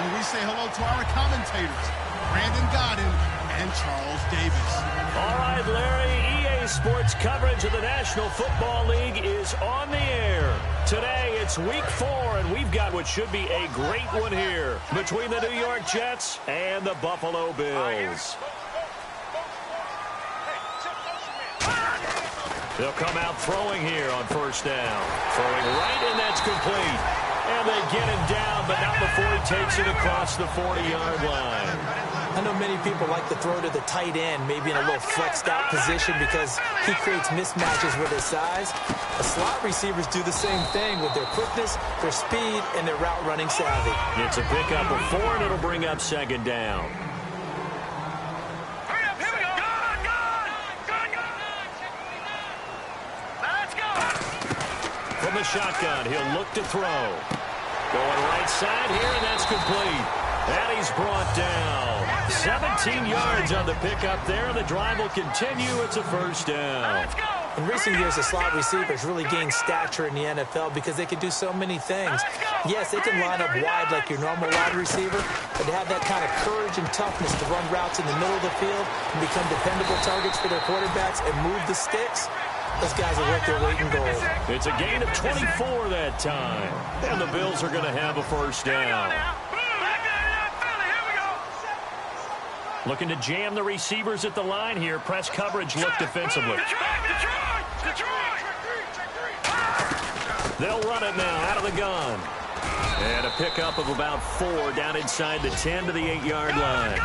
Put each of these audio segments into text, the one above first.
And we say hello to our commentators, Brandon Godden and Charles Davis. All right, Larry, EA Sports coverage of the National Football League is on the air. Today, it's Week 4, and we've got what should be a great one here between the New York Jets and the Buffalo Bills. They'll come out throwing here on first down. Throwing right, and that's complete. And they get him down, but not before he takes it across the 40-yard line. I know many people like to throw to the tight end, maybe in a little flexed out position because he creates mismatches with his size. The slot receivers do the same thing with their quickness, their speed, and their route running savvy. It's a pickup of 4, and it'll bring up second down. From the shotgun, he'll look to throw. Going right side here, and that's complete. And he's brought down. 17 yards on the pickup there, and the drive will continue. It's a first down. In recent years, the slot receivers really gained stature in the NFL because they can do so many things. Yes, they can line up wide like your normal wide receiver, but they have that kind of courage and toughness to run routes in the middle of the field and become dependable targets for their quarterbacks and move the sticks. Those guys are worth their weight in gold. It's a gain of 24 that time. And the Bills are going to have a first down. Looking to jam the receivers at the line here. Press coverage look defensively. They'll run it now out of the gun. And a pickup of about 4 down inside the 10 to the 8-yard line.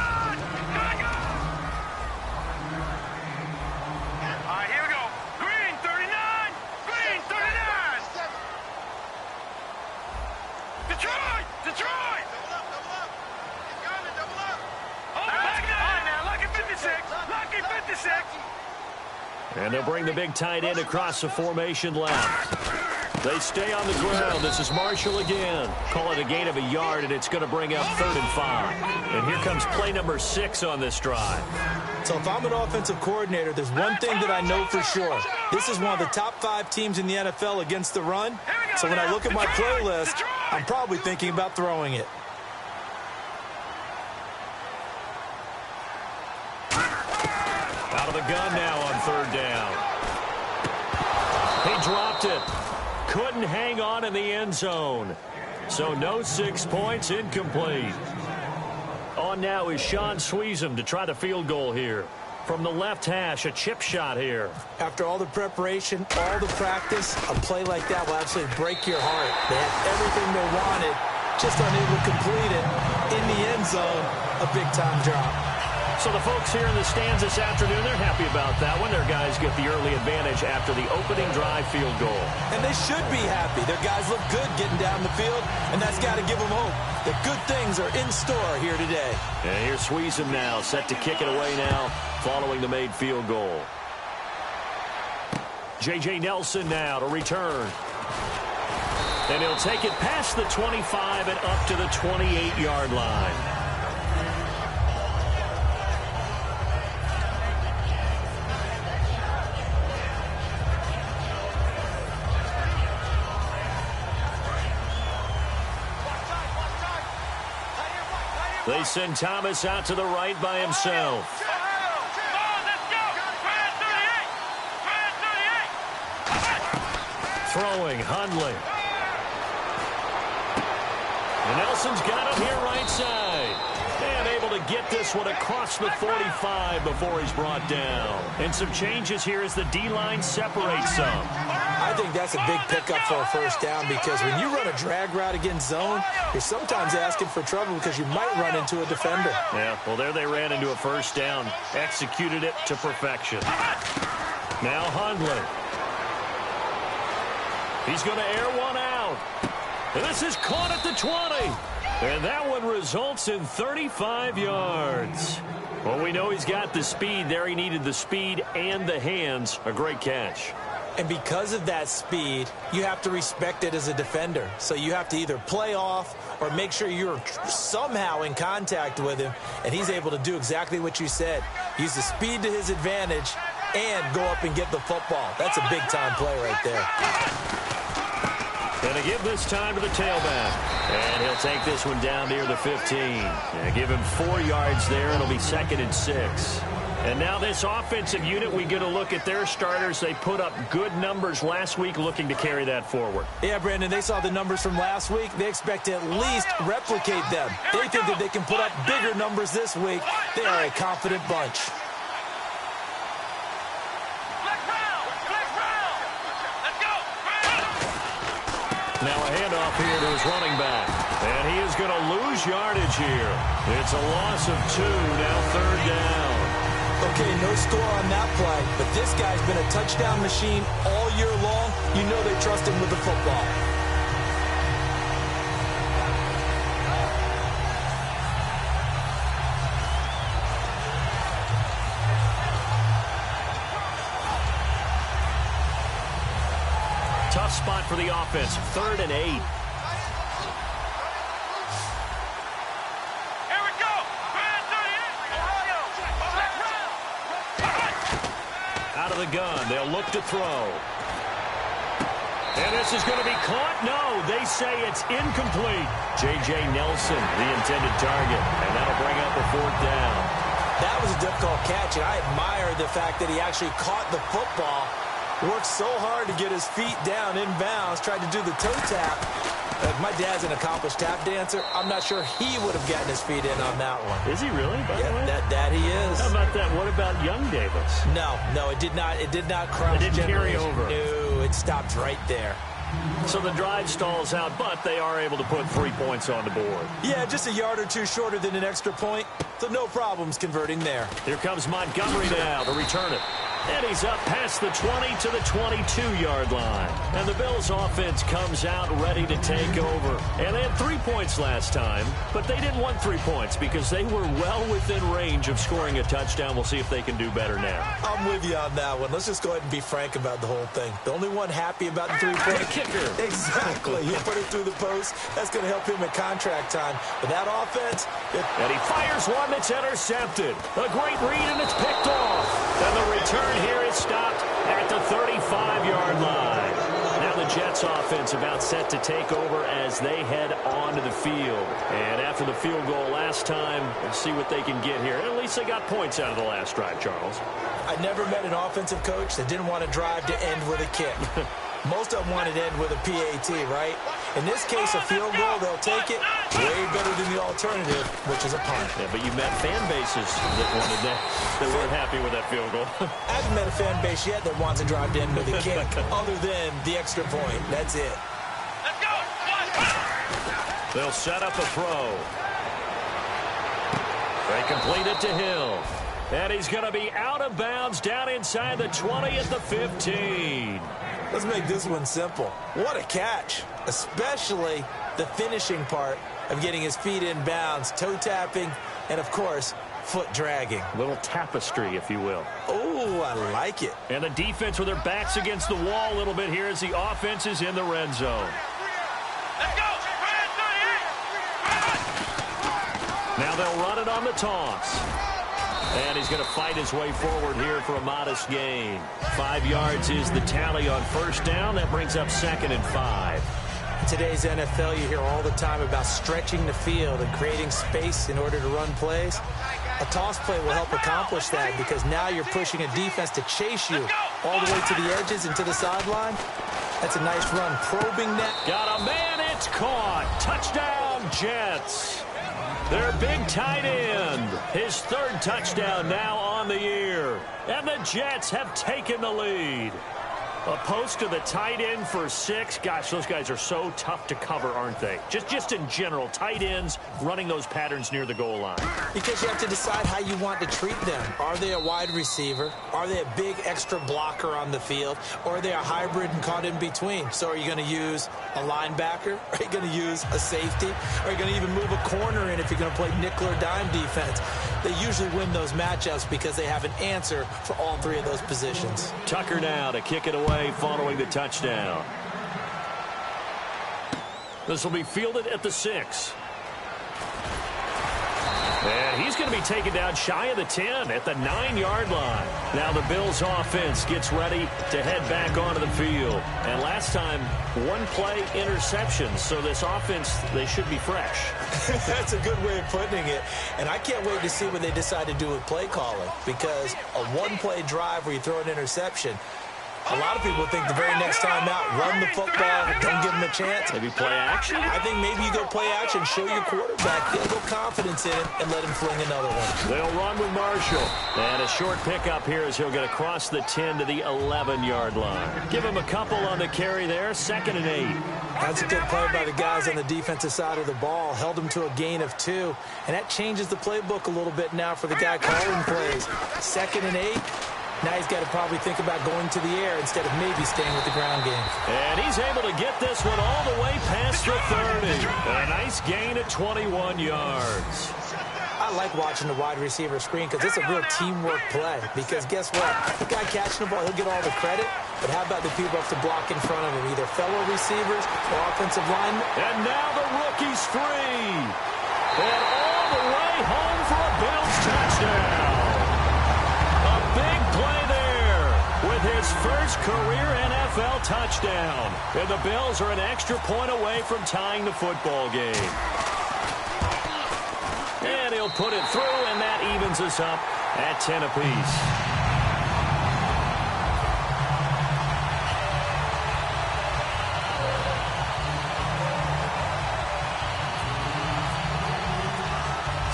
And they'll bring the big tight end across the formation left. They stay on the ground. This is Marshall again. Call it a gain of a yard, and it's going to bring up 3rd and 5. And here comes play number 6 on this drive. So if I'm an offensive coordinator, there's one thing that I know for sure. This is one of the top 5 teams in the NFL against the run. So when I look at my playlist, I'm probably thinking about throwing it. Out of the gun now on 3rd down. He dropped it. Couldn't hang on in the end zone. So no 6 points, incomplete. On now is Sean Sweezum to try the field goal here. From the left hash, a chip shot here. After all the preparation, all the practice, a play like that will absolutely break your heart. They had everything they wanted, just unable to complete it. In the end zone, a big-time drop. So the folks here in the stands this afternoon, they're happy about that one. Their guys get the early advantage after the opening drive field goal. And they should be happy. Their guys look good getting down the field, and that's got to give them hope that good things are in store here today. And here's Sweezum now, set to kick it away now, following the made field goal. J.J. Nelson now to return. And he'll take it past the 25 and up to the 28-yard line. They send Thomas out to the right by himself. Throwing, Hundley. And Nelson's got it here right side. And able to get this one across the 45 before he's brought down. And some changes here as the D-line separates some. I think that's a big pickup for a first down because when you run a drag route against zone, you're sometimes asking for trouble because you might run into a defender. Yeah, well, there they ran into a first down. Executed it to perfection. Now Hundley. He's going to air one out. And this is caught at the 20. And that one results in 35 yards. Well, we know he's got the speed there. He needed the speed and the hands. A great catch. And because of that speed, you have to respect it as a defender. So you have to either play off or make sure you're somehow in contact with him. And he's able to do exactly what you said. Use the speed to his advantage and go up and get the football. That's a big-time play right there. And to give this time to the tailback. And he'll take this one down near the 15. And give him 4 yards there. It'll be 2nd and 6. And now this offensive unit, we get a look at their starters. They put up good numbers last week, looking to carry that forward. Yeah, Brandon, they saw the numbers from last week. They expect to at least replicate them. They think that they can put up bigger numbers this week. They are a confident bunch. Now a handoff here to his running back. And he is going to lose yardage here. It's a loss of 2, now 3rd down. Okay, no score on that play, but this guy's been a touchdown machine all year long. You know they trust him with the football. Tough spot for the offense, 3rd and 8. Out of the gun, they'll look to throw. And this is going to be caught. No, they say it's incomplete. J.J. Nelson, the intended target, and that'll bring up a 4th down. That was a difficult catch, and I admire the fact that he actually caught the football. Worked so hard to get his feet down inbounds, tried to do the toe tap. My dad's an accomplished tap dancer. I'm not sure he would have gotten his feet in on that one. Is he really, by the way? That he is. How about that? What about young Davis? No, it did not. It did not cross. It didn't carry over. No, it stopped right there. So the drive stalls out, but they are able to put 3 points on the board. Yeah, just a yard or two shorter than an extra point. So no problems converting there. Here comes Montgomery now to return it. And he's up past the 20 to the 22-yard line. And the Bills' offense comes out ready to take over. And they had 3 points last time, but they didn't want 3 points because they were well within range of scoring a touchdown. We'll see if they can do better now. I'm with you on that one. Let's just go ahead and be frank about the whole thing. The only one happy about the 3-point kicker. Exactly. He put it through the post. That's going to help him at contract time. But that offense... And he fires one that's intercepted. A great read, and it's picked off. And the return here is stopped at the 35-yard line. Now the Jets offense about set to take over as they head onto the field. And after the field goal last time, we'll see what they can get here. At least they got points out of the last drive, Charles. I never met an offensive coach that didn't want to drive to end with a kick. Most of them wanted to end with a PAT, right? In this case, a field goal, they'll take it. Way better than the alternative, which is a punt. Yeah, but you met fan bases that wanted that, that weren't happy with that field goal. I haven't met a fan base yet that wants to drive to end with a kick, other than the extra point. That's it. Let's go! They'll set up a throw. They complete it to Hill. And he's going to be out of bounds down inside the 20 at the 15. Let's make this one simple. What a catch, especially the finishing part of getting his feet in bounds, toe tapping, and, of course, foot dragging. A little tapestry, if you will. Oh, I like it. And the defense with their backs against the wall a little bit here as the offense is in the red zone. Let's go! Now they'll run it on the toss. And he's going to fight his way forward here for a modest gain. 5 yards is the tally on first down. That brings up 2nd and 5. In today's NFL, you hear all the time about stretching the field and creating space in order to run plays. A toss play will help accomplish that because now you're pushing a defense to chase you all the way to the edges and to the sideline. That's a nice run. Probing that. Got a man. It's caught. Touchdown, Jets. Their big tight end. His 3rd touchdown now on the year. And the Jets have taken the lead. A post to the tight end for 6. Gosh, those guys are so tough to cover, aren't they? Just in general, tight ends running those patterns near the goal line. Because you have to decide how you want to treat them. Are they a wide receiver? Are they a big extra blocker on the field? Or are they a hybrid and caught in between? So are you going to use a linebacker? Are you going to use a safety? Are you going to even move a corner in if you're going to play nickel or dime defense? They usually win those matchups because they have an answer for all 3 of those positions. Tucker now to kick it away following the touchdown. This will be fielded at the 6. And he's going going to be taken down shy of the 10 at the 9-yard line. Now the Bills offense gets ready to head back onto the field. And last time, one-play interception. So this offense, they should be fresh. That's a good way of putting it. And I can't wait to see what they decide to do with play calling. Because a one-play drive where you throw an interception, a lot of people think the very next time out, run the football, don't give them a chance. Maybe play action? I think maybe you go play action, show your quarterback, get a little confidence in him, and let him fling another one. They'll run with Marshall. And a short pickup here as he'll get across the 10 to the 11-yard line. Give him a couple on the carry there, 2nd and 8. That's a good play by the guys on the defensive side of the ball. Held him to a gain of 2. And that changes the playbook a little bit now for the guy calling plays. 2nd and 8. Now he's got to probably think about going to the air instead of maybe staying with the ground game. And he's able to get this one all the way past the 30. A nice gain of 21 yards. I like watching the wide receiver screen because it's a real teamwork play. Because guess what? The guy catching the ball, he'll get all the credit. But how about the people who have to block in front of him, either fellow receivers or offensive linemen? And now the rookie's free. And all the way home for a Bills touchdown. Big play there with his first career NFL touchdown. And the Bills are an extra point away from tying the football game. And he'll put it through, and that evens us up at 10 apiece.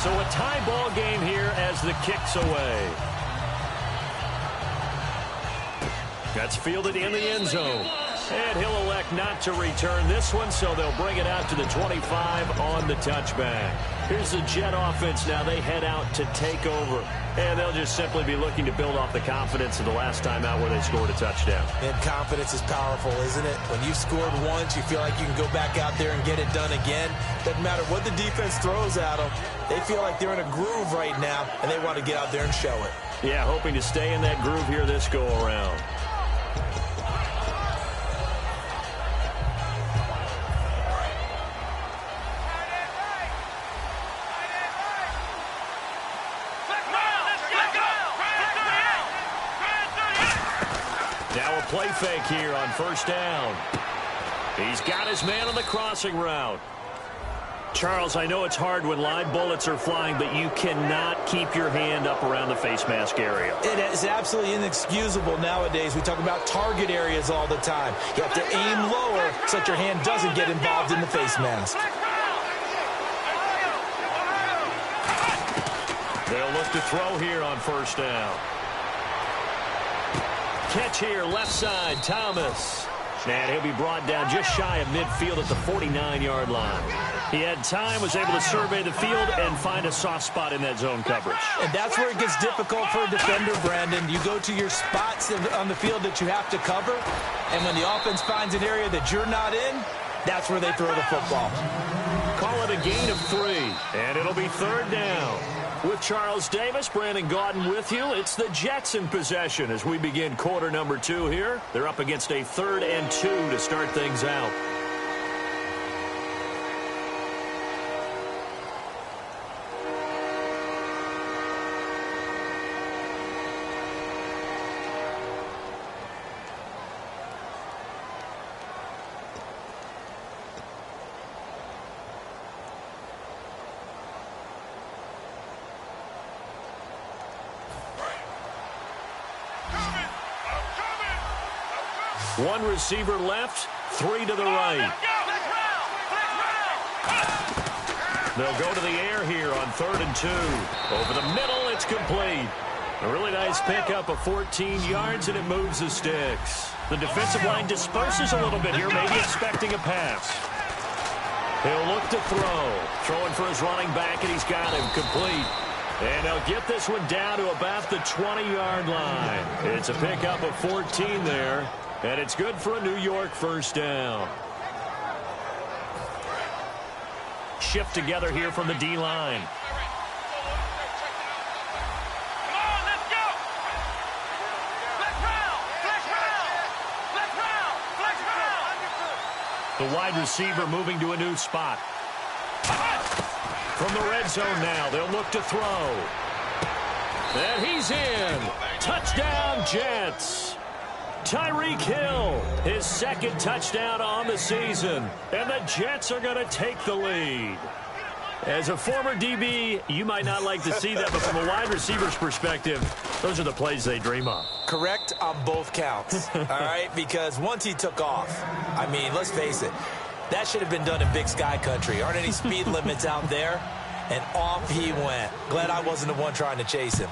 So a tie ball game here as the kick's away. That's fielded in the end zone. And he'll elect not to return this one, so they'll bring it out to the 25 on the touchback. Here's the Jet offense now. They head out to take over. And they'll just simply be looking to build off the confidence of the last time out where they scored a touchdown. And confidence is powerful, isn't it? When you've scored once, you feel like you can go back out there and get it done again. Doesn't matter what the defense throws at them. They feel like they're in a groove right now, and they want to get out there and show it. Yeah, hoping to stay in that groove here this go-around. Now a play fake here on first down. He's got his man on the crossing route. Charles, I know it's hard when live bullets are flying, but you cannot keep your hand up around the face mask area. It is absolutely inexcusable nowadays. We talk about target areas all the time. You have to aim lower so that your hand doesn't get involved in the face mask. They'll look to throw here on first down. Catch here, left side, Thomas. And he'll be brought down just shy of midfield at the 49-yard line. He had time, was able to survey the field and find a soft spot in that zone coverage. And that's where it gets difficult for a defender, Brandon. You go to your spots on the field that you have to cover, and when the offense finds an area that you're not in, that's where they throw the football. Call it a gain of 3, and it'll be third down. With Charles Davis, Brandon Gaudin with you. It's the Jets in possession as we begin quarter number 2 here. They're up against a 3rd and 2 to start things out. One receiver left, 3 to the right. They'll go to the air here on 3rd and 2. Over the middle, it's complete. A really nice pickup of 14 yards, and it moves the sticks. The defensive line disperses a little bit here, maybe expecting a pass. He'll look to throw. Throwing for his running back, and he's got him complete. And they'll get this one down to about the 20-yard line. It's a pickup of 14 there. And it's good for a New York first down. Shift together here from the D-line. Come on, let's go! Flex round! Flex round! Flex round! Flex round! The wide receiver moving to a new spot. From the red zone now, they'll look to throw. And he's in. Touchdown, Jets. Tyreek Hill, his second touchdown on the season. And the Jets are going to take the lead. As a former DB, you might not like to see that, but from a wide receiver's perspective, those are the plays they dream of. Correct on both counts, all right? Because once he took off, I mean, let's face it, that should have been done in Big Sky country. Aren't any speed limits out there? And off he went. Glad I wasn't the one trying to chase him.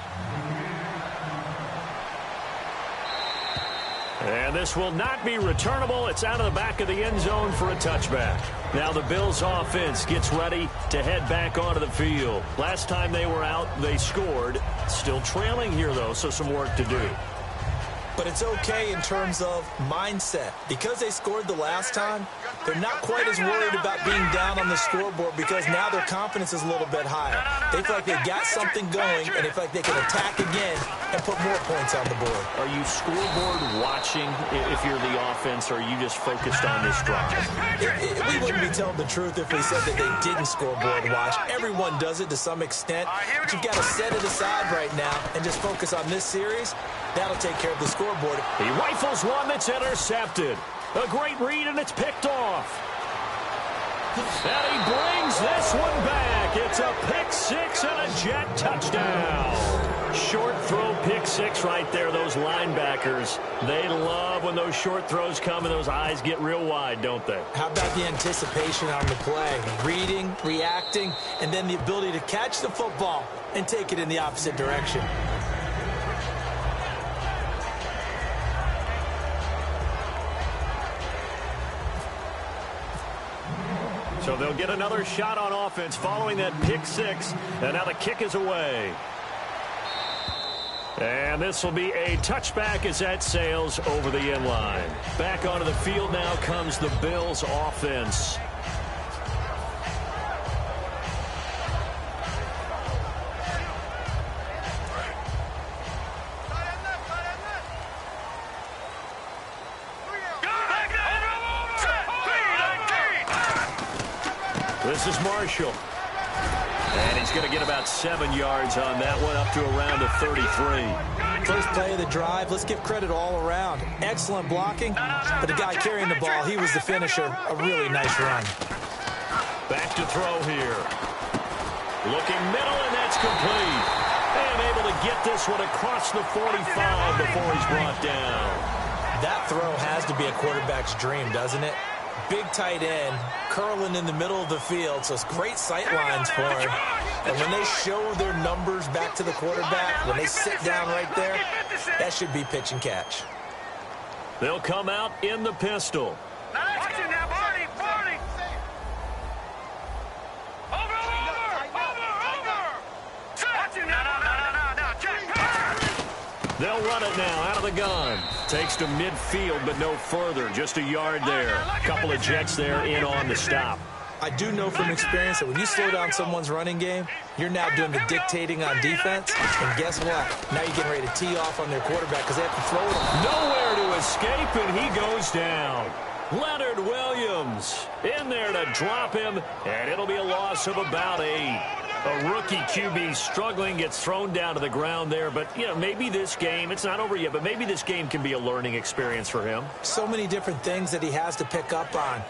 And this will not be returnable. It's out of the back of the end zone for a touchback. Now the Bills offense gets ready to head back onto the field. Last time they were out, they scored. Still trailing here, though, so some work to do. But it's okay in terms of mindset. Because they scored the last time, they're not quite as worried about being down on the scoreboard because now their confidence is a little bit higher. They feel like they got something going, and they feel like they can attack again and put more points on the board. Are you scoreboard watching if you're the offense, or are you just focused on this drive? We wouldn't be telling the truth if we said that they didn't scoreboard watch. Everyone does it to some extent, but you've got to set it aside right now and just focus on this series. That'll take care of the scoreboard. He rifles one that's intercepted. A great read, and it's picked off. And he brings this one back. It's a pick six and a Jet touchdown. Short throw pick six right there. Those linebackers, they love when those short throws come and those eyes get real wide, don't they? How about the anticipation on the play? Reading, reacting, and then the ability to catch the football and take it in the opposite direction. So they'll get another shot on offense following that pick six. And now the kick is away. And this will be a touchback as that sails over the end line. Back onto the field now comes the Bills offense. This is Marshall. And he's going to get about 7 yards on that one, up to around the 33. First play of the drive, let's give credit all around. Excellent blocking, but the guy carrying the ball, he was the finisher. A really nice run. Back to throw here. Looking middle, and that's complete. And able to get this one across the 45 before he's brought down. That throw has to be a quarterback's dream, doesn't it? Big tight end, curling in the middle of the field, so it's great sight lines for him. And when they show their numbers back to the quarterback, when they sit down right there, that should be pitch and catch. They'll come out in the pistol. Watch it now, Barney! Over! Watch it now! No, Jack! They'll run it now out of the gun. Takes to midfield, but no further. Just a yard there. Couple of Jets there in on the stop. I do know from experience that when you slow down someone's running game, you're now doing the dictating on defense. And guess what? Now you're getting ready to tee off on their quarterback because they have to throw it. Nowhere to escape, and he goes down. Leonard Williams in there to drop him, and it'll be a loss of about 8. A rookie QB struggling, gets thrown down to the ground there. But, you know, maybe this game, it's not over yet, but maybe this game can be a learning experience for him. So many different things that he has to pick up on.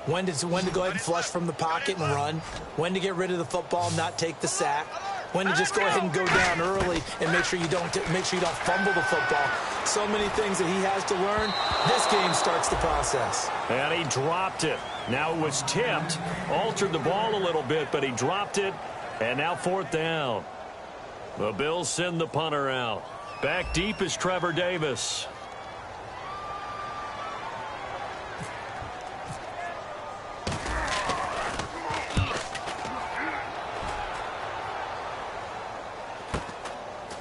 When to go ahead and flush from the pocket and run. When to get rid of the football and not take the sack. When to just go ahead and go down early and make sure you don't fumble the football. So many things that he has to learn. This game starts the process. And he dropped it. Now it was tipped. Altered the ball a little bit, but he dropped it. And now 4th down. The Bills send the punter out. Back deep is Trevor Davis.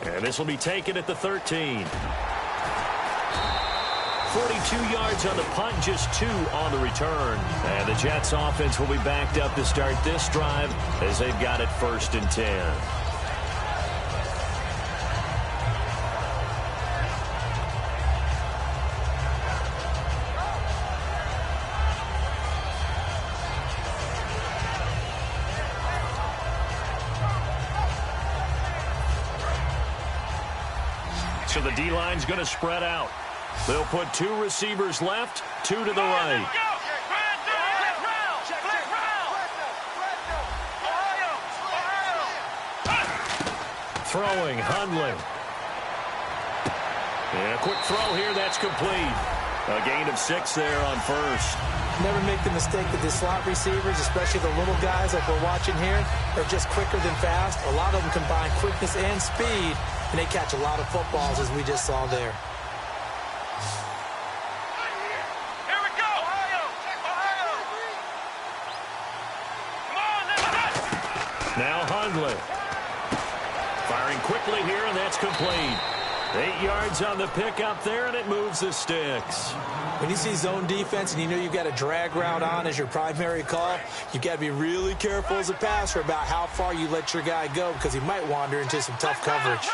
And this will be taken at the 13. 42 yards on the punt, just 2 on the return. And the Jets offense will be backed up to start this drive as they've got it 1st and 10. So the D-line's going to spread out. They'll put 2 receivers left, 2 to the right. Throwing, Hundley. And a quick throw here, that's complete. A gain of 6 there on first. Never make the mistake that the slot receivers, especially the little guys like we're watching here, are just quicker than fast. A lot of them combine quickness and speed, and they catch a lot of footballs, as we just saw there. Here we go! Ohio! Come on, Now Hundley. Firing quickly here, and that's complete. 8 yards on the pickup there, and it moves the sticks. When you see zone defense and you know you've got a drag route on as your primary call, you've got to be really careful as a passer about how far you let your guy go because he might wander into some tough coverage.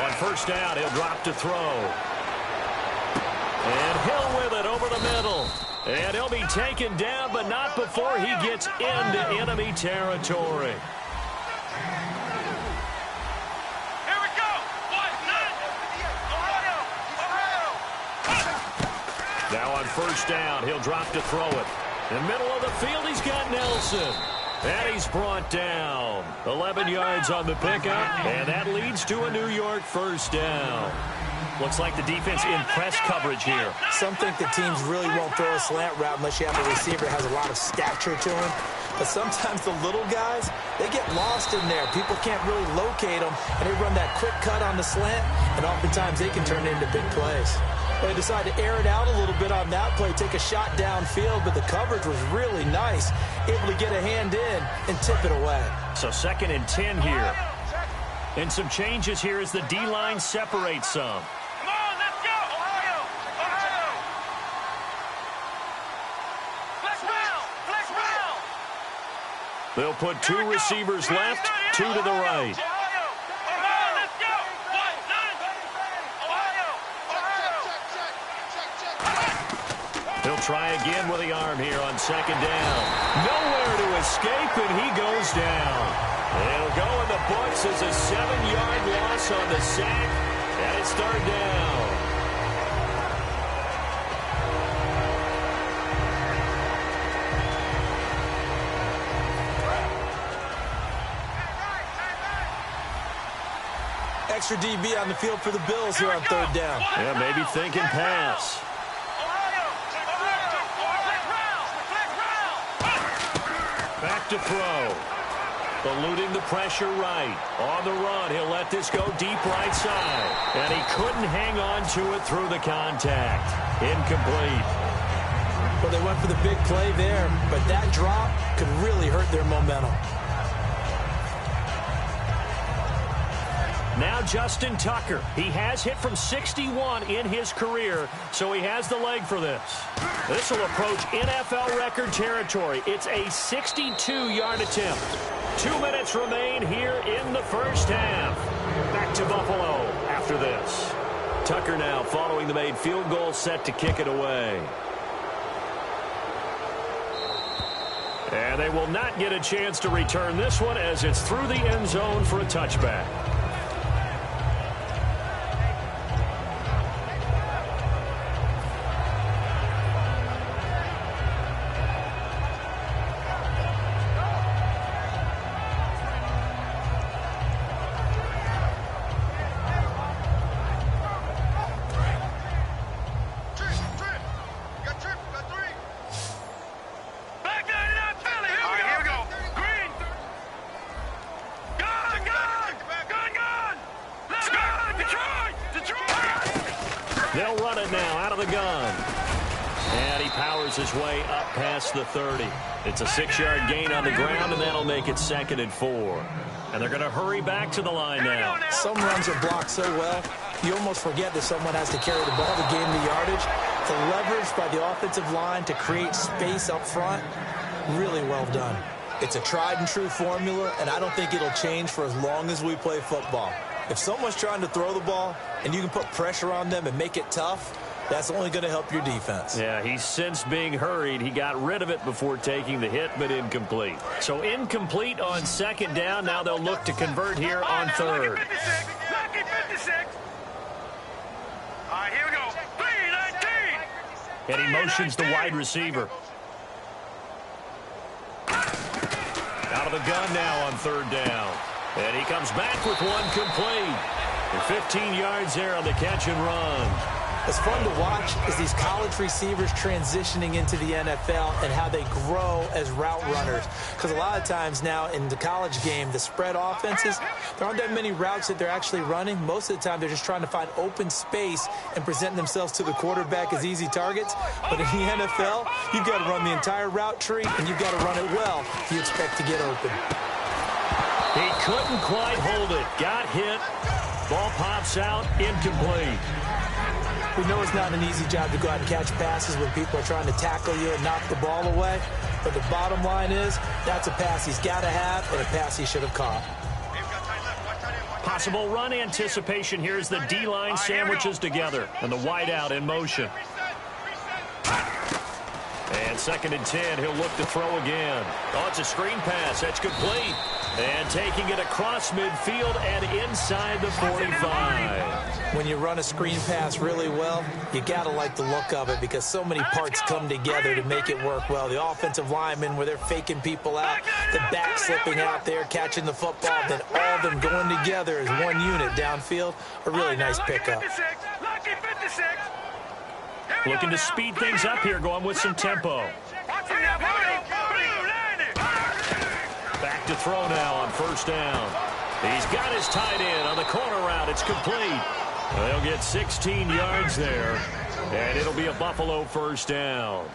On first down, he'll drop to throw. And Hill with it over the middle. And he'll be taken down, but not before he gets into enemy territory. Now on first down, he'll drop to throw it. In the middle of the field, he's got Nelson. And he's brought down. 11 yards on the pickup, and that leads to a New York first down. Looks like the defense in press coverage here. Some think the teams really won't throw a slant route unless you have a receiver that has a lot of stature to him. But sometimes the little guys, they get lost in there. People can't really locate them, and they run that quick cut on the slant, and oftentimes they can turn it into big plays. They decided to air it out a little bit on that play, take a shot downfield, but the coverage was really nice, able to get a hand in and tip it away. So 2nd and 10 here. And some changes here as the D-line separates some. Come on, let's go! Ohio! Flex round! Flex round! They'll put 2 receivers left, 2 to the right. He'll try again with the arm here on 2nd down. Nowhere to escape, and he goes down. It'll go in the books as a 7-yard loss on the sack, and it's 3rd down. Extra DB on the field for the Bills here on 3rd down. Yeah, maybe thinking pass. Back to throw. Eluding the pressure right. On the run, he'll let this go deep right side. And he couldn't hang on to it through the contact. Incomplete. Well, they went for the big play there, but that drop could really hurt their momentum. Now Justin Tucker. He has hit from 61 in his career, so he has the leg for this. This will approach NFL record territory. It's a 62-yard attempt. 2 minutes remain here in the first half. Back to Buffalo after this. Tucker now following the made field goal, set to kick it away. And they will not get a chance to return this one as it's through the end zone for a touchback. They'll run it now out of the gun. And he powers his way up past the 30. It's a 6-yard gain on the ground, and that'll make it 2nd and 4. And they're going to hurry back to the line now. Some runs are blocked so well, you almost forget that someone has to carry the ball to gain the yardage. The leverage by the offensive line to create space up front, really well done. It's a tried-and-true formula, and I don't think it'll change for as long as we play football. If someone's trying to throw the ball and you can put pressure on them and make it tough, That's only going to help your defense. Yeah, he's since being hurried. He got rid of it before taking the hit, but incomplete. So incomplete on second down. Now they'll look to convert here on third. Lucky 56. All right, here we go. 3-19. And he motions the wide receiver. Out of the gun now on third down. And he comes back with one complete. And 15 yards there on the catch and run. It's fun to watch as these college receivers transitioning into the NFL and how they grow as route runners. Because a lot of times now in the college game, the spread offenses, there aren't that many routes that they're actually running. Most of the time, they're just trying to find open space and present themselves to the quarterback as easy targets. But in the NFL, you've got to run the entire route tree, and you've got to run it well if you expect to get open. He couldn't quite hold it. Got hit. Ball pops out. Incomplete. We know it's not an easy job to go out and catch passes when people are trying to tackle you and knock the ball away. But the bottom line is, that's a pass he's got to have and a pass he should have caught. Possible run anticipation here as the D-line sandwiches together. And the wideout in motion. And 2nd and 10, he'll look to throw again. Oh, it's a screen pass. That's complete. And taking it across midfield and inside the 45. When you run a screen pass really well, you got to like the look of it because so many parts come together to make it work well. The offensive linemen where they're faking people out, the back slipping out there, catching the football, then all of them going together as one unit downfield. A really nice pickup. Looking to speed things up here, going with some tempo. Back to throw now on first down. He's got his tight end on the corner route. It's complete. They'll get 16 yards there, and it'll be a Buffalo first down.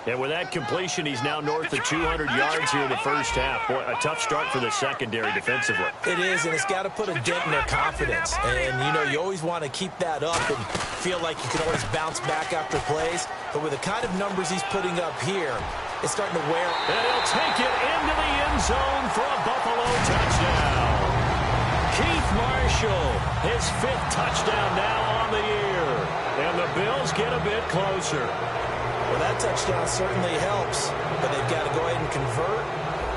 And with that completion, he's now north of 200 yards here in the first half. Boy, a tough start for the secondary defensively. It is, and it's got to put a dent in their confidence. And, you know, you always want to keep that up and feel like you can always bounce back after plays. But with the kind of numbers he's putting up here, it's starting to wear. And he'll take it into the end zone for a Buffalo touchdown. Keith Marshall, his 5th touchdown now on the year. And the Bills get a bit closer. Well, that touchdown certainly helps, but they've got to go ahead and convert,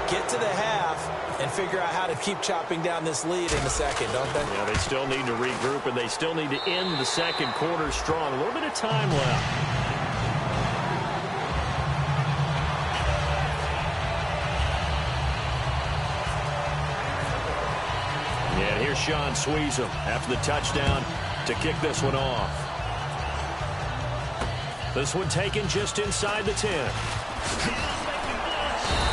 get to the half, and figure out how to keep chopping down this lead in the second, don't they? Yeah, they still need to regroup, and they still need to end the second quarter strong. A little bit of time left. And here's Sean Sweezum after the touchdown to kick this one off. This one taken just inside the 10.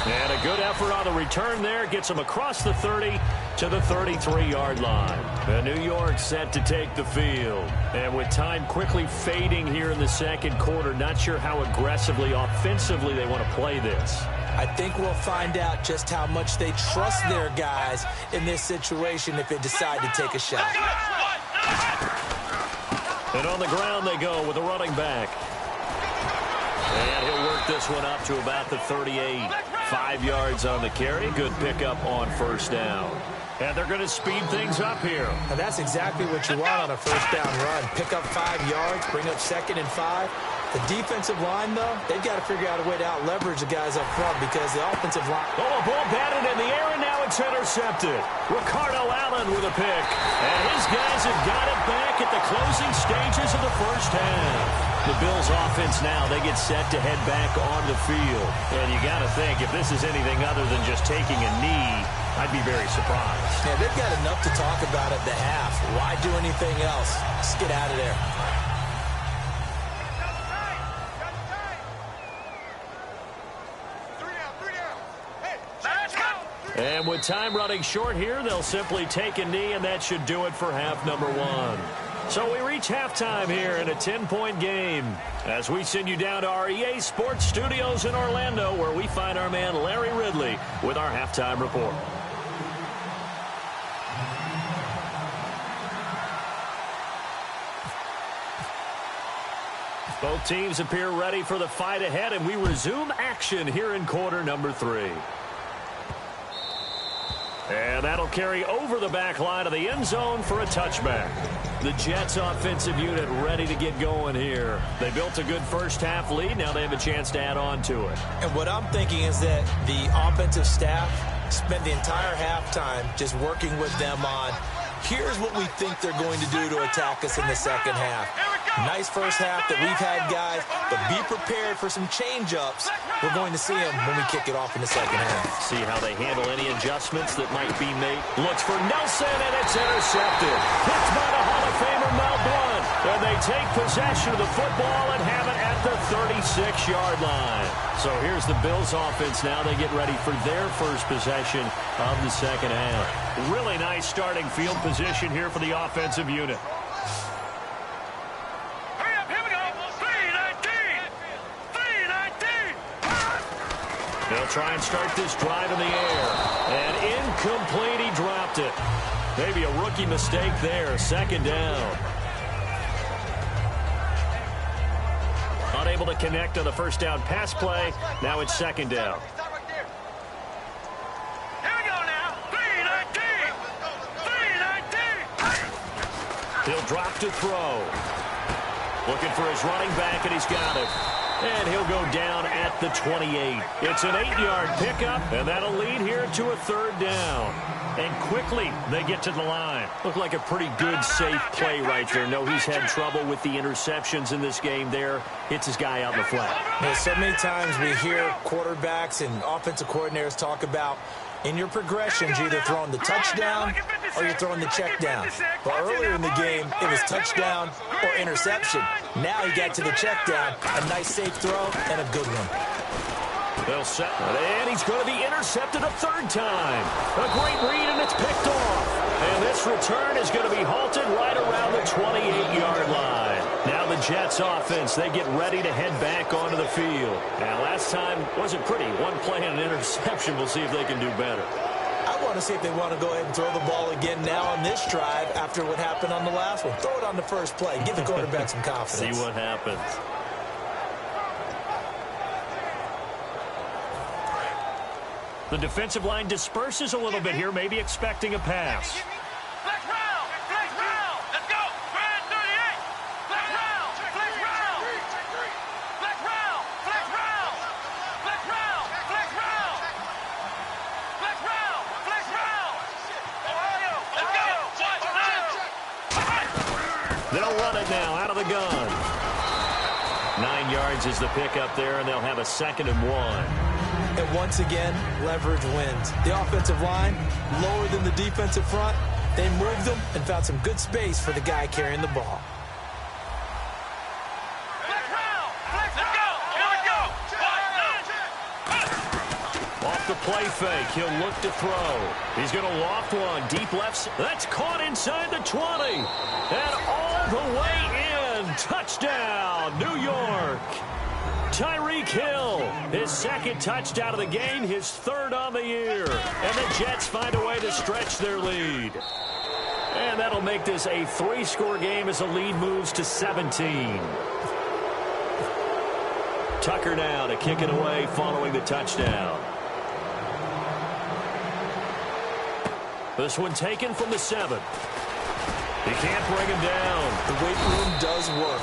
And a good effort on the return there. Gets him across the 30 to the 33-yard line. And New York set to take the field. And with time quickly fading here in the second quarter, not sure how aggressively, offensively they want to play this. I think we'll find out just how much they trust their guys in this situation if they decide to take a shot. And on the ground they go with a running back. And he'll work this one up to about the 38. 5 yards on the carry. Good pickup on first down. And they're going to speed things up here. And that's exactly what you want on a first down run. Pick up 5 yards, bring up 2nd and 5. The defensive line, though, they've got to figure out a way to out-leverage the guys up front because the offensive line... Oh, a ball batted in the air, and now it's intercepted. Ricardo Allen with a pick. And his guys have got it back at the closing stages of the first half. The Bills' offense now, they get set to head back on the field. And you got to think, if this is anything other than just taking a knee, I'd be very surprised. Yeah, they've got enough to talk about at the half. Why do anything else? Just get out of there. And with time running short here, they'll simply take a knee, and that should do it for half number 1. So we reach halftime here in a 10-point game as we send you down to our EA Sports Studios in Orlando, where we find our man Larry Ridley with our halftime report. Both teams appear ready for the fight ahead, and we resume action here in quarter number 3. And that'll carry over the back line of the end zone for a touchback. The Jets offensive unit ready to get going here. They built a good first half lead. Now they have a chance to add on to it. And what I'm thinking is that the offensive staff spent the entire halftime just working with them on, here's what we think they're going to do to attack us in the second half. Nice first half that we've had, guys, but be prepared for some change-ups. We're going to see them when we kick it off in the second half. See how they handle any adjustments that might be made. Looks for Nelson, and it's intercepted. Picked by the Hall of Famer Mel Blount. And they take possession of the football and have it at the 36-yard line. So here's the Bills offense now. They get ready for their first possession of the second half. Really nice starting field position here for the offensive unit. They'll try and start this drive in the air. And incomplete, he dropped it. Maybe a rookie mistake there. Second down. Unable to connect on the first down pass play. Now it's second down. He'll drop to throw. Looking for his running back, and he's got it. And he'll go down at the 28. It's an 8-yard pickup, and that'll lead here to a third down. And quickly, they get to the line. Looked like a pretty good, safe play right there. No, he's had trouble with the interceptions in this game there. Hits his guy out in the flat. Yeah, so many times we hear quarterbacks and offensive coordinators talk about, in your progressions, you're either throwing the touchdown or you're throwing the check down. But earlier in the game, it was touchdown or interception. Now he got to the check down. A nice safe throw and a good one. They'll set it, and he's going to be intercepted a third time. A great read, and it's picked off. And this return is going to be halted right around the 28-yard line. Now the Jets offense, they get ready to head back onto the field. Now last time wasn't pretty. One play and an interception. We'll see if they can do better. I want to see if they want to go ahead and throw the ball again now on this drive after what happened on the last one. Throw it on the first play. Give the quarterback some confidence. See what happens. The defensive line disperses a little bit here, maybe expecting a pass. Flex round! Flex round! Let's go! Brand 38! Flex round! Flex round! Flex round! Flex round! Flex round! Flex round! Flex round! Flex round! Ohio! Let's go! They'll run it now out of the gun. 9 yards is the pickup there, and they'll have a 2nd and 1. And once again, leverage wins. The offensive line, lower than the defensive front. They moved them and found some good space for the guy carrying the ball. Off the play fake, he'll look to throw. He's going to loft one, deep left. That's caught inside the 20. And all the way in. Touchdown, New York. Tyreek Hill, his 2nd touchdown of the game, his 3rd on the year. And the Jets find a way to stretch their lead. And that'll make this a 3-score game as the lead moves to 17. Tucker now to kick it away following the touchdown. This one taken from the 7. He can't bring him down. The weight room does work.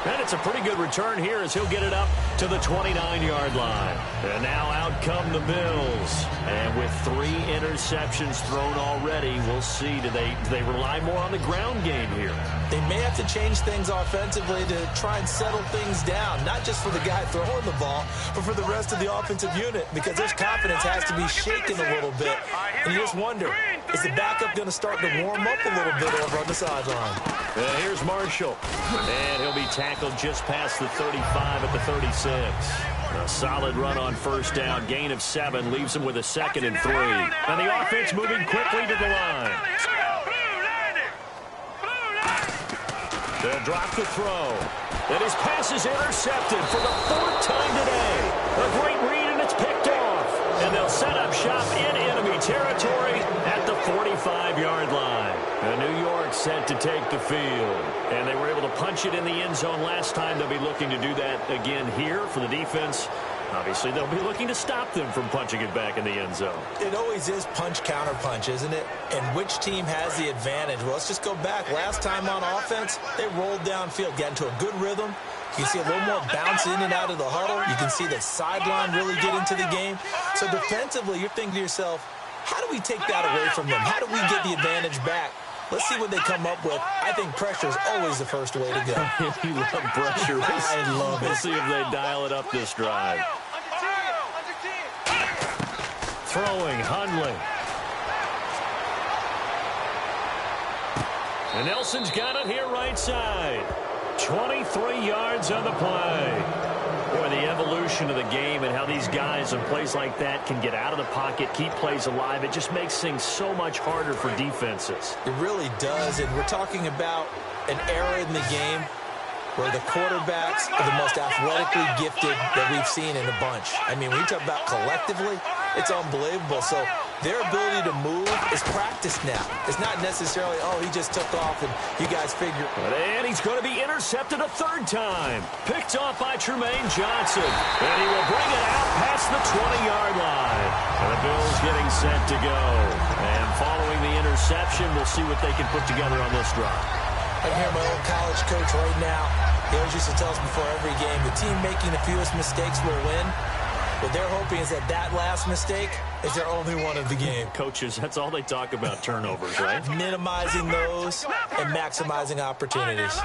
And it's a pretty good return here as he'll get it up to the 29-yard line. And now out come the Bills. And with 3 interceptions thrown already, we'll see. Do they rely more on the ground game here? They may have to change things offensively to try and settle things down, not just for the guy throwing the ball, but for the rest of the offensive unit, because their confidence has to be shaken a little bit. And you just wonder, is the backup going to start to warm up a little bit over on the sideline? And here's Marshall. And he'll be tackled just past the 35 at the 36. A solid run on first down. Gain of 7 leaves him with a 2nd and 3. And the offense moving quickly to the line. They'll drop the throw. And his pass is intercepted for the 4th time today. A great read, and it's picked off. And they'll set up shop in enemy territory at the 45-yard line. And New York set to take the field. And they were able to punch it in the end zone last time. They'll be looking to do that again here for the defense. Obviously, they'll be looking to stop them from punching it back in the end zone. It always is punch-counter-punch, isn't it? And which team has the advantage? Well, let's just go back. Last time on offense, they rolled downfield, got into a good rhythm. You can see a little more bounce in and out of the huddle. You can see the sideline really get into the game. So defensively, you're thinking to yourself, how do we take that away from them? How do we get the advantage back? Let's see what they come up with. I think pressure is always the first way to go. You love pressure. I love it. We'll see if they dial it up this drive. Throwing, Hundley. And Nelson's got it here right side. 23 yards on the play. Boy, the evolution of the game and how these guys in plays like that can get out of the pocket, keep plays alive, it just makes things so much harder for defenses. It really does, and we're talking about an era in the game where the quarterbacks are the most athletically gifted that we've seen in a bunch. I mean, when you talk about collectively, it's unbelievable. So their ability to move is practiced now. It's not necessarily, oh, he just took off and you guys figure. And he's going to be intercepted a third time. Picked off by Tremaine Johnson. And he will bring it out past the 20-yard line. And the Bills getting set to go. And following the interception, we'll see what they can put together on this drive. I can hear my old college coach right now. He always used to tell us before every game, the team making the fewest mistakes will win. What they're hoping is that that last mistake is their only one of the game. Coaches, that's all they talk about, turnovers, right? Minimizing those and maximizing opportunities.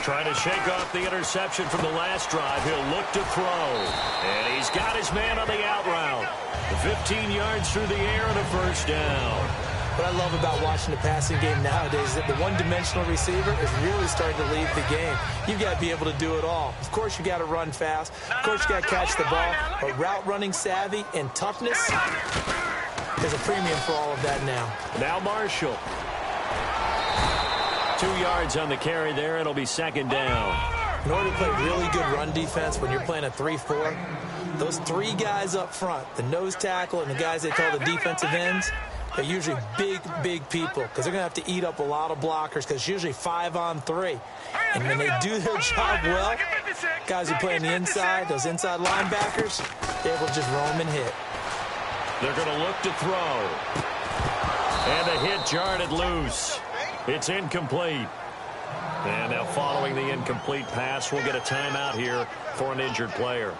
Trying to shake off the interception from the last drive. He'll look to throw. And he's got his man on the out route. 15 yards through the air and a first down. What I love about watching the passing game nowadays is that the one-dimensional receiver is really starting to lead the game. You've got to be able to do it all. Of course, you got to run fast. Of course, you got to catch the ball. But route running savvy and toughness, there's a premium for all of that now. Now Marshall. 2 yards on the carry there. It'll be second down. In order to play really good run defense when you're playing a 3-4, those three guys up front, the nose tackle and the guys they call the defensive ends, they're usually big people because they're going to have to eat up a lot of blockers because it's usually 5-on-3. And when they do their job well, guys who play on the inside, those inside linebackers, they're able to just roam and hit. They're going to look to throw. And the hit jarred it loose. It's incomplete. And now following the incomplete pass, we'll get a timeout here for an injured player.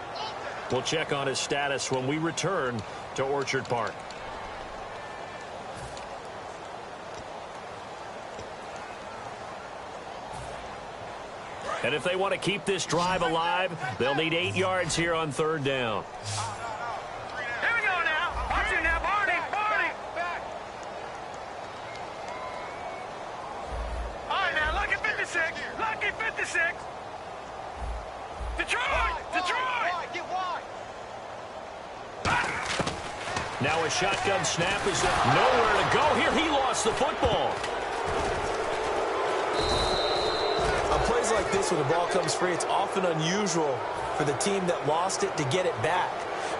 We'll check on his status when we return to Orchard Park. And if they want to keep this drive alive, they'll need 8 yards here on third down. Here we go now. Watch it now, Barney. All right, now, lucky 56. Lucky 56. Detroit. Get wide. Now a shotgun snap is nowhere to go here. He lost the football. On plays like this where the ball comes free, it's often unusual for the team that lost it to get it back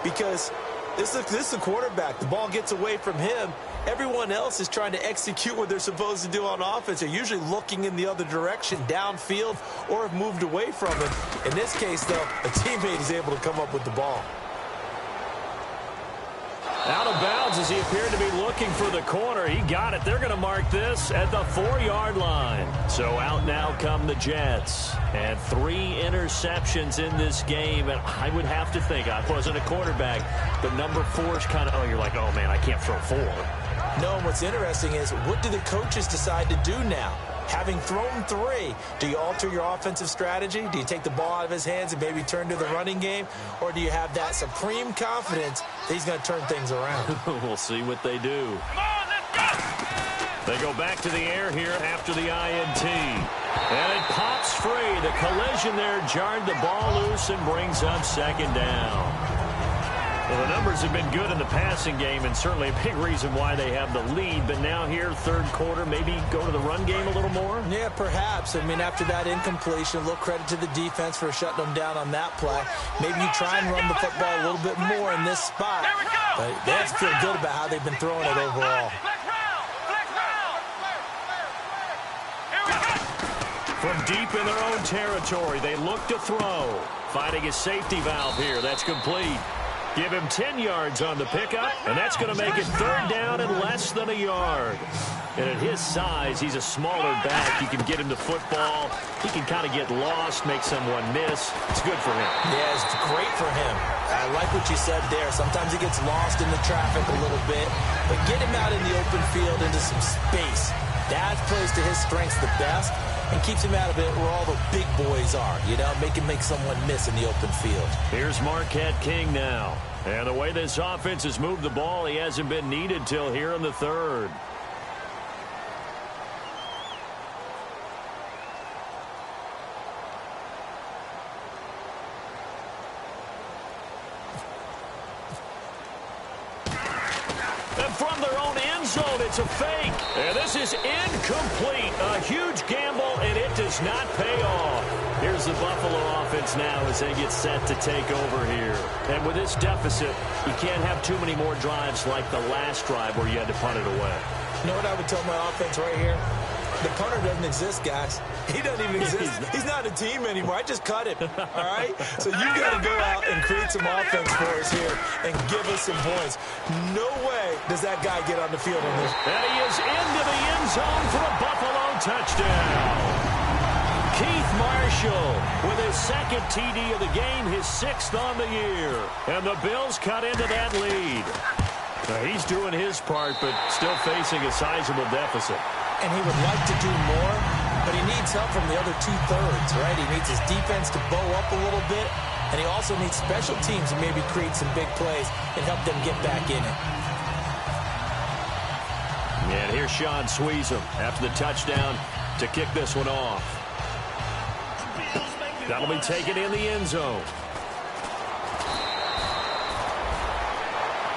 because this is the quarterback. The ball gets away from him. Everyone else is trying to execute what they're supposed to do on offense. They're usually looking in the other direction, downfield, or have moved away from him. In this case, though, a teammate is able to come up with the ball. Out of bounds as he appeared to be looking for the corner. He got it. They're going to mark this at the 4-yard line. So out now come the Jets. And 3 interceptions in this game. And I would have to think, I wasn't a quarterback, but number 4 is kind of, oh, you're like, oh, man, I can't throw 4. No, and what's interesting is what do the coaches decide to do now? Having thrown 3, do you alter your offensive strategy? Do you take the ball out of his hands and maybe turn to the running game? Or do you have that supreme confidence that he's going to turn things around? We'll see what they do. Come on, let's go. They go back to the air here after the INT. And it pops free. The collision there jarred the ball loose and brings up second down. Well, the numbers have been good in the passing game and certainly a big reason why they have the lead. But now here, third quarter, maybe go to the run game a little more? Yeah, perhaps. I mean, after that incompletion, a little credit to the defense for shutting them down on that play. Maybe you try and run the football a little bit more in this spot. But they have to feel good about how they've been throwing it overall. From deep in their own territory, they look to throw. Finding his safety valve here. That's complete. Give him 10 yards on the pickup, and that's going to make it third down and less than a yard. And at his size, he's a smaller back. You can get him the football. He can kind of get lost, make someone miss. It's good for him. Yeah, it's great for him. I like what you said there. Sometimes he gets lost in the traffic a little bit, but get him out in the open field into some space. That plays to his strengths the best and keeps him out of it where all the big boys are, you know, make someone miss in the open field. Here's Marquette King now. And the way this offense has moved the ball, he hasn't been needed till here in the third. And from their own end zone, it's a fake. And this is incomplete. A huge gamble, and it does not pay off. Here's the Buffalo offense now as they get set to take over here. And with this deficit, you can't have too many more drives like the last drive where you had to punt it away. You know what I would tell my offense right here? The punter doesn't exist, guys. He doesn't even exist. He's not a team anymore. I just cut him, all right? So you got to go out and create some offense for us here and give us some points. No way does that guy get on the field on this. And he is into the end zone for a Buffalo touchdown. Keith Marshall with his second TD of the game, his 6th on the year. And the Bills cut into that lead. Now, he's doing his part, but still facing a sizable deficit. And he would like to do more, but he needs help from the other 2/3, right? He needs his defense to bow up a little bit, and he also needs special teams to maybe create some big plays and help them get back in it. And here's Sean Sweezum after the touchdown to kick this one off. That'll be taken in the end zone.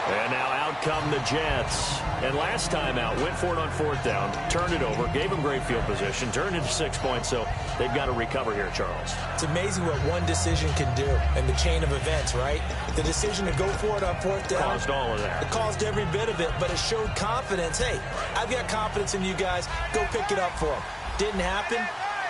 And now out come the Jets. And last time out, went for it on 4th down, turned it over, gave them great field position, turned into 6 points, so they've got to recover here, Charles. It's amazing what one decision can do in the chain of events, right? The decision to go for it on 4th down. Caused all of that. It caused every bit of it, but it showed confidence. Hey, I've got confidence in you guys. Go pick it up for them. Didn't happen.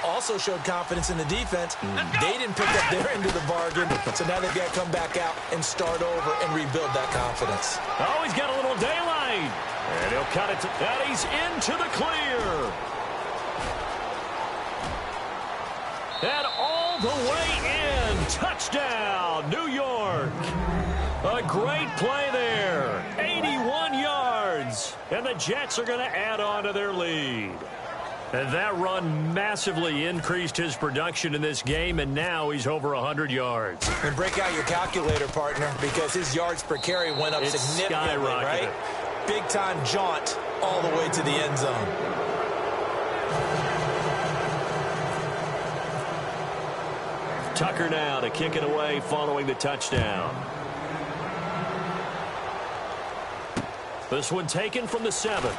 Also showed confidence in the defense. They didn't pick up their end of the bargain, so now they've got to come back out and start over and rebuild that confidence. Oh, he's got a little daylight. And he'll cut it to that. He's into the clear. And all the way in. Touchdown, New York. A great play there. 81 yards. And the Jets are going to add on to their lead. And that run massively increased his production in this game, and now he's over 100 yards. And break out your calculator, partner, because his yards per carry went up significantly, right? Big-time jaunt all the way to the end zone. Tucker now to kick it away following the touchdown. This one taken from the 7.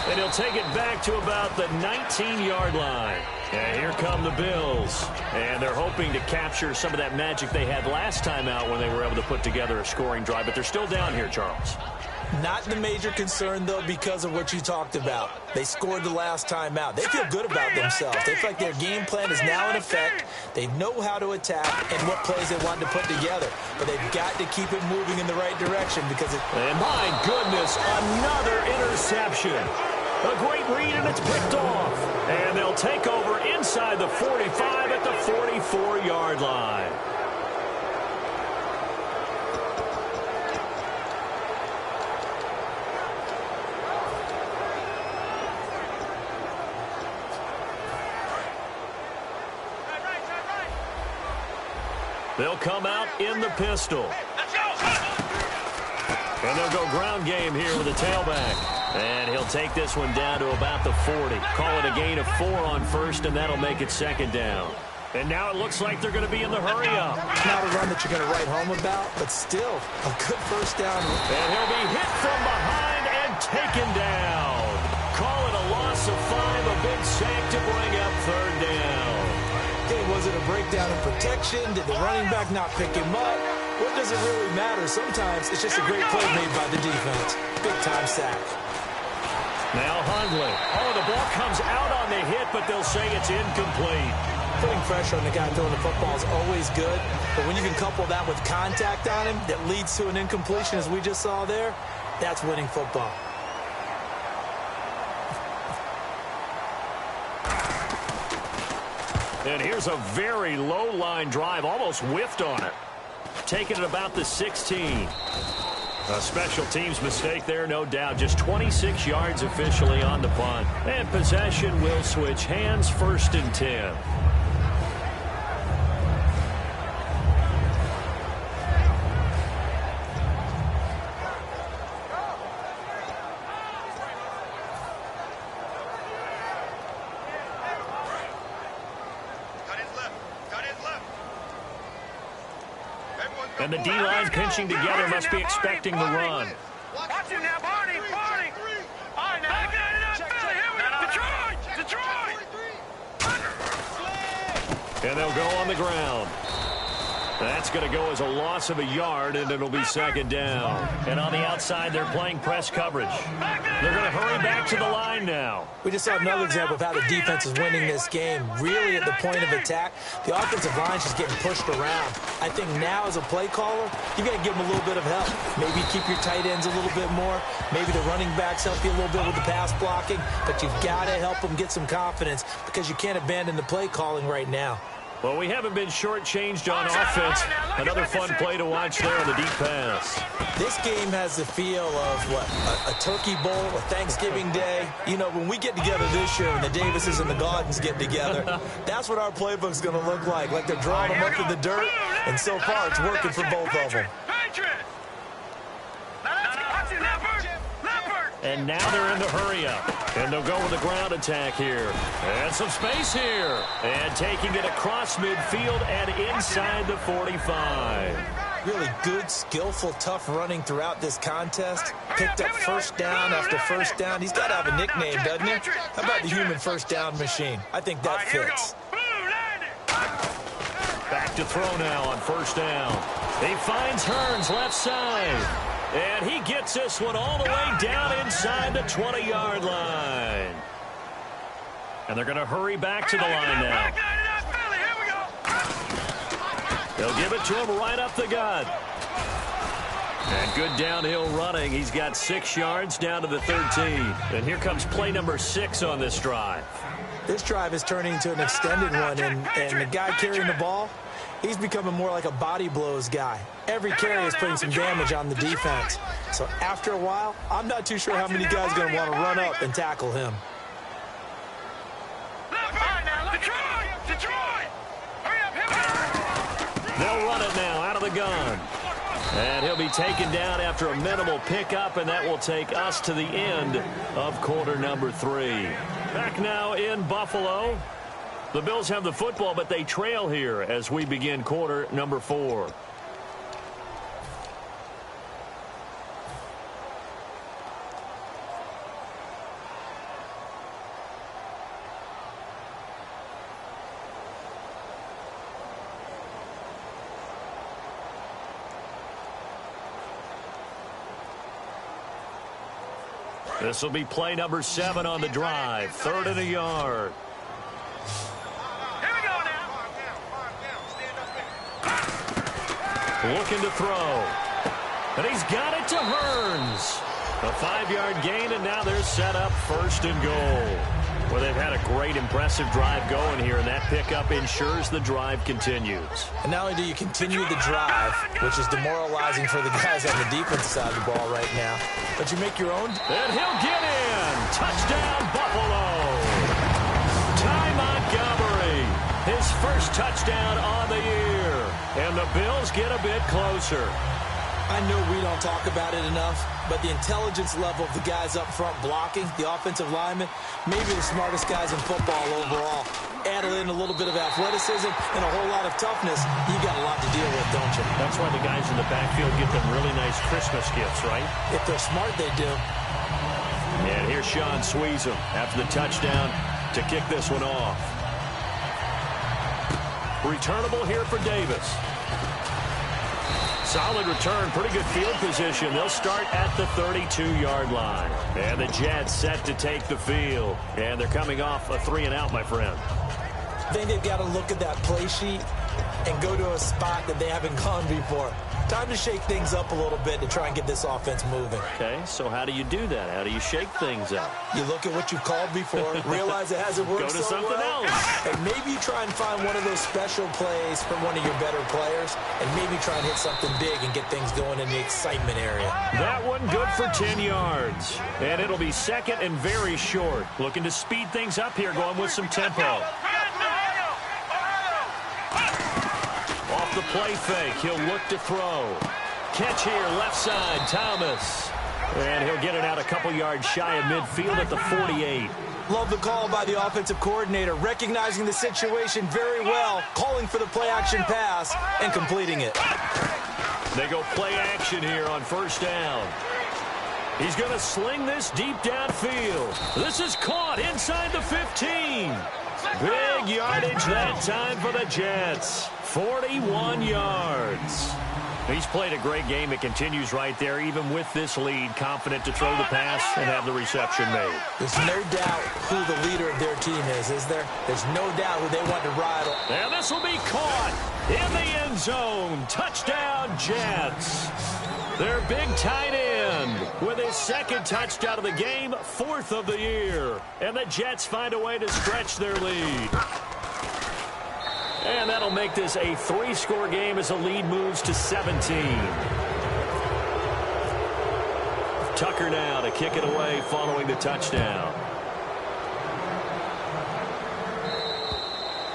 And he'll take it back to about the 19-yard line. And here come the Bills. And they're hoping to capture some of that magic they had last time out when they were able to put together a scoring drive. But they're still down here, Charles. Not the major concern, though, because of what you talked about. They scored the last time out. They feel good about themselves. They feel like their game plan is now in effect. They know how to attack and what plays they want to put together. But they've got to keep it moving in the right direction because it... And my goodness, another interception. A great read, and it's picked off. And they'll take over inside the 45 at the 44-yard line. They'll come out in the pistol. And they'll go ground game here with a tailback. And he'll take this one down to about the 40. Call it a gain of 4 on first, and that'll make it 2nd down. And now it looks like they're going to be in the hurry-up. Not a run that you're going to write home about, but still a good first down. And he'll be hit from behind and taken down. Call it a loss of 5, a big sack to bring up 3rd down. Okay, was it a breakdown in protection? Did the running back not pick him up? What does it really matter? Sometimes it's just a great play made by the defense. Big-time sack. Now Hundley. Oh, the ball comes out on the hit, but they'll say it's incomplete. Putting pressure on the guy throwing the football is always good, but when you can couple that with contact on him that leads to an incompletion, as we just saw there, that's winning football. And here's a very low line drive, almost whiffed on it. Taking it about the 16. A special teams mistake there, no doubt. Just 26 yards officially on the punt. And possession will switch hands, 1st and 10. And the D-line pinching together must be expecting the run. Watch him now, Barney. All right, now, look at it, Philly. Here we go. Detroit. And they'll go on the ground. That's going to go as a loss of a yard, and it'll be 2nd down. And on the outside, they're playing press coverage. They're going to hurry back to the line now. We just saw another example of how the defense is winning this game. Really at the point of attack, the offensive line is just getting pushed around. I think now as a play caller, you got to give them a little bit of help. Maybe keep your tight ends a little bit more. Maybe the running backs help you a little bit with the pass blocking. But you've got to help them get some confidence because you can't abandon the play calling right now. Well, we haven't been shortchanged on offense. Another fun play to watch there on the deep pass. This game has the feel of, what, a Turkey Bowl, a Thanksgiving Day. You know, when we get together this year, when the Davises and the Gaudens get together, that's what our playbook's going to look like they're drawing them up in the dirt, and so far it's working for both of them. And now they're in the hurry-up. And they'll go with a ground attack here. And some space here. And taking it across midfield and inside the 45. Really good, skillful, tough running throughout this contest. Picked up 1st down after 1st down. He's got to have a nickname, doesn't he? How about the human 1st down machine? I think that fits. Back to throw now on 1st down. He finds Hearns left side. And he gets this one all the way down inside the 20-yard line. And they're going to hurry back to the line now. They'll give it to him right up the gut. And good downhill running. He's got 6 yards down to the 13. And here comes play number 6 on this drive. This drive is turning into an extended one, and the guy carrying the ball, he's becoming more like a body blows guy. Every carry is putting some damage on the defense. So after a while, I'm not too sure how many guys are going to want to run up and tackle him. They'll run it now out of the gun. And he'll be taken down after a minimal pickup, and that will take us to the end of quarter number 3. Back now in Buffalo. The Bills have the football, but they trail here as we begin quarter number 4. This will be play number 7 on the drive. 3rd and a yard. Looking to throw. And he's got it to Hearns. A 5-yard gain, and now they're set up 1st and goal. Well, they've had a great, impressive drive going here, and that pickup ensures the drive continues. And not only do you continue the drive, which is demoralizing for the guys on the defensive side of the ball right now, but you make your own. And he'll get in. Touchdown, Buffalo. Ty Montgomery, his first touchdown on the year. And the Bills get a bit closer. I know we don't talk about it enough, but the intelligence level of the guys up front blocking, the offensive linemen, maybe the smartest guys in football overall. Add in a little bit of athleticism and a whole lot of toughness, you got a lot to deal with, don't you? That's why the guys in the backfield get them really nice Christmas gifts, right? If they're smart, they do. And here's Sean Sweezum after the touchdown to kick this one off. Returnable here for Davis. Solid return, pretty good field position. They'll start at the 32-yard line. And the Jets set to take the field. And they're coming off a 3-and-out, my friend. I think they've got to look at that play sheet and go to a spot that they haven't gone before. Time to shake things up a little bit to try and get this offense moving. Okay, so how do you do that? How do you shake things up? You look at what you've called before, realize it hasn't worked Go to something else. and maybe you try and find one of those special plays from one of your better players, and maybe try and hit something big and get things going in the excitement area. That one good for 10 yards. And it'll be second and very short. Looking to speed things up here, going with some tempo. Off the play fake, he'll look to throw. Catch here, left side, Thomas. And he'll get it out a couple yards shy of midfield at the 48. Love the call by the offensive coordinator, recognizing the situation very well, calling for the play-action pass, and completing it. They go play action here on first down. He's going to sling this deep downfield. This is caught inside the 15. Big yardage that time for the Jets. 41 yards. He's played a great game. It continues right there, even with this lead, confident to throw the pass and have the reception made. There's no doubt who the leader of their team is there? There's no doubt who they want to ride on. And this will be caught in the end zone. Touchdown, Jets. Their big tight end with his second touchdown of the game, fourth of the year. And the Jets find a way to stretch their lead. And that'll make this a 3-score game as the lead moves to 17. Tucker now to kick it away following the touchdown.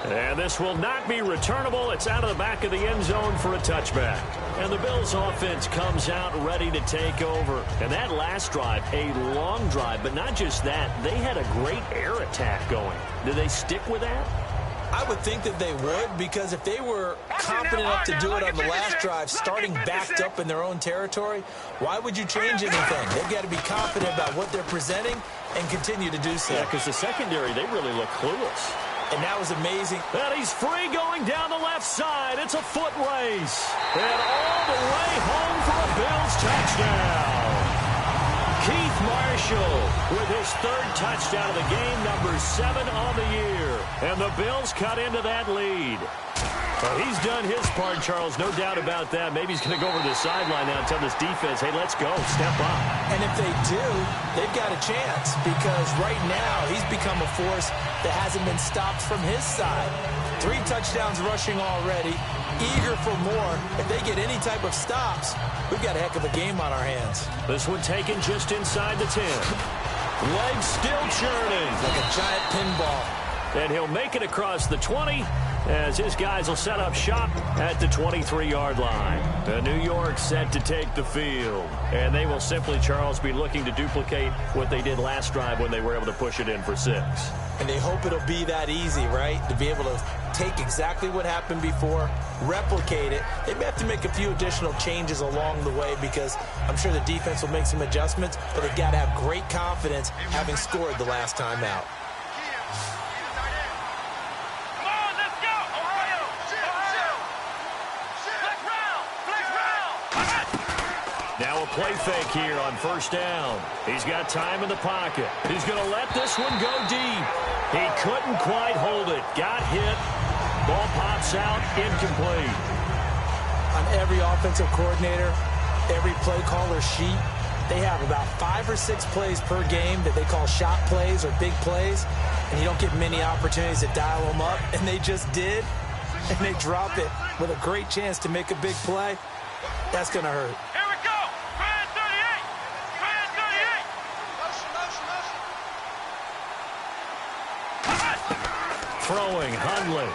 And this will not be returnable. It's out of the back of the end zone for a touchback. And the Bills offense comes out ready to take over. And that last drive, a long drive, but not just that. They had a great air attack going. Do they stick with that? I would think that they would, because if they were confident enough to do it on the last drive, starting backed up in their own territory, why would you change anything? They've got to be confident about what they're presenting and continue to do so. Yeah, because the secondary, they really look clueless. And that was amazing. And he's free going down the left side. It's a foot race. And all the way home for a Bills touchdown. Keith Marshall with his third touchdown of the game, number 7 on the year. And the Bills cut into that lead. Well, he's done his part, Charles, no doubt about that. Maybe he's going to go over to the sideline now and tell this defense, hey, let's go, step up. And if they do, they've got a chance, because right now he's become a force that hasn't been stopped from his side. 3 touchdowns rushing already, eager for more. If they get any type of stops, we've got a heck of a game on our hands. This one taken just inside the 10. Legs still churning. Like a giant pinball. And he'll make it across the 20 as his guys will set up shop at the 23-yard line. The New York set to take the field. And they will simply, Charles, be looking to duplicate what they did last drive when they were able to push it in for 6. And they hope it'll be that easy, right? To be able to take exactly what happened before, replicate it. They may have to make a few additional changes along the way, because I'm sure the defense will make some adjustments, but they've got to have great confidence having scored the last time out. Now a play fake here on first down. He's got time in the pocket. He's going to let this one go deep. He couldn't quite hold it. Got hit. Ball pops out, incomplete. On every offensive coordinator, every play caller sheet, they have about 5 or 6 plays per game that they call shot plays or big plays, and you don't get many opportunities to dial them up, and they just did, and they drop it with a great chance to make a big play. That's going to hurt. Here we go. Grand 38. Grand 38. Throwing, Hundley.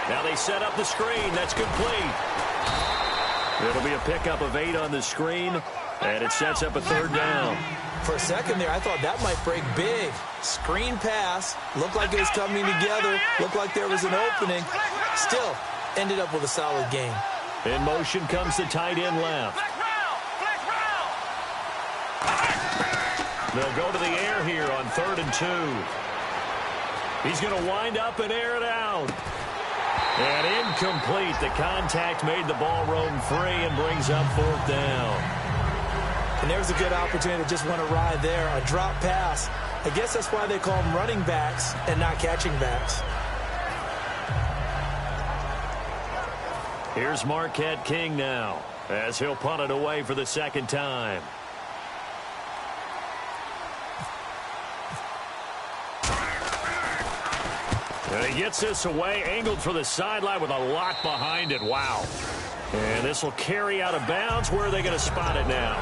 Now they set up the screen. That's complete. It'll be a pickup of 8 on the screen, and it sets up a third down. For a second there, I thought that might break big. Screen pass. Looked like it was coming together. Looked like there was an opening. Still, ended up with a solid game. In motion comes the tight end left. They'll go to the air here on 3rd and 2. He's going to wind up and air it out. And incomplete. The contact made the ball roam free and brings up 4th down. And there's a good opportunity to just want to ride there. A drop pass. I guess that's why they call them running backs and not catching backs. Here's Marquette King now as he'll punt it away for the 2nd time. And he gets this away, angled for the sideline with a lot behind it. Wow. And this will carry out of bounds. Where are they going to spot it now?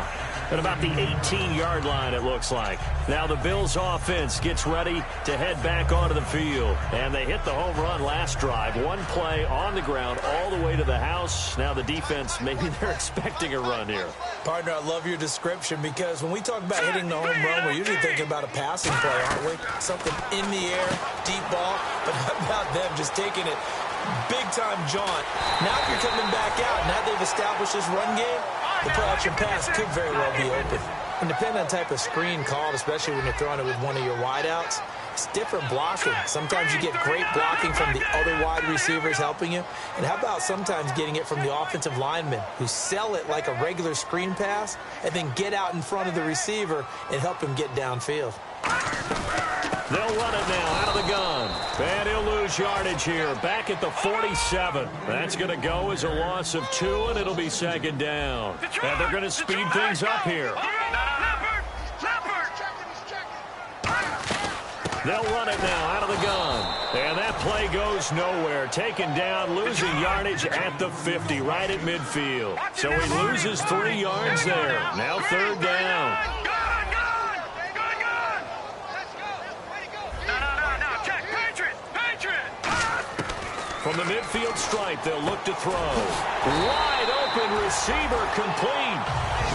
At about the 18-yard line, it looks like. Now the Bills' offense gets ready to head back onto the field. And they hit the home run last drive. One play on the ground all the way to the house. Now the defense, maybe they're expecting a run here. Partner, I love your description because when we talk about hitting the home run, we're usually thinking about a passing play, aren't we? Something in the air, deep ball. But how about them just taking it big-time jaunt? Now if you're coming back out, now they've established this run game, the play-action pass could very well be open. And depending on the type of screen called, especially when you're throwing it with one of your wideouts, it's different blocking. Sometimes you get great blocking from the other wide receivers helping you. And how about sometimes getting it from the offensive linemen who sell it like a regular screen pass and then get out in front of the receiver and help him get downfield. They'll run it now out of the gun. And he'll lose yardage here. Back at the 47. That's going to go as a loss of 2, and it'll be 2nd down. And they're going to speed things up here. They'll run it now out of the gun. And that play goes nowhere. Taken down, losing yardage at the 50, right at midfield. So he loses 3 yards there. Now 3rd down. From the midfield stripe, they'll look to throw. Wide open receiver complete.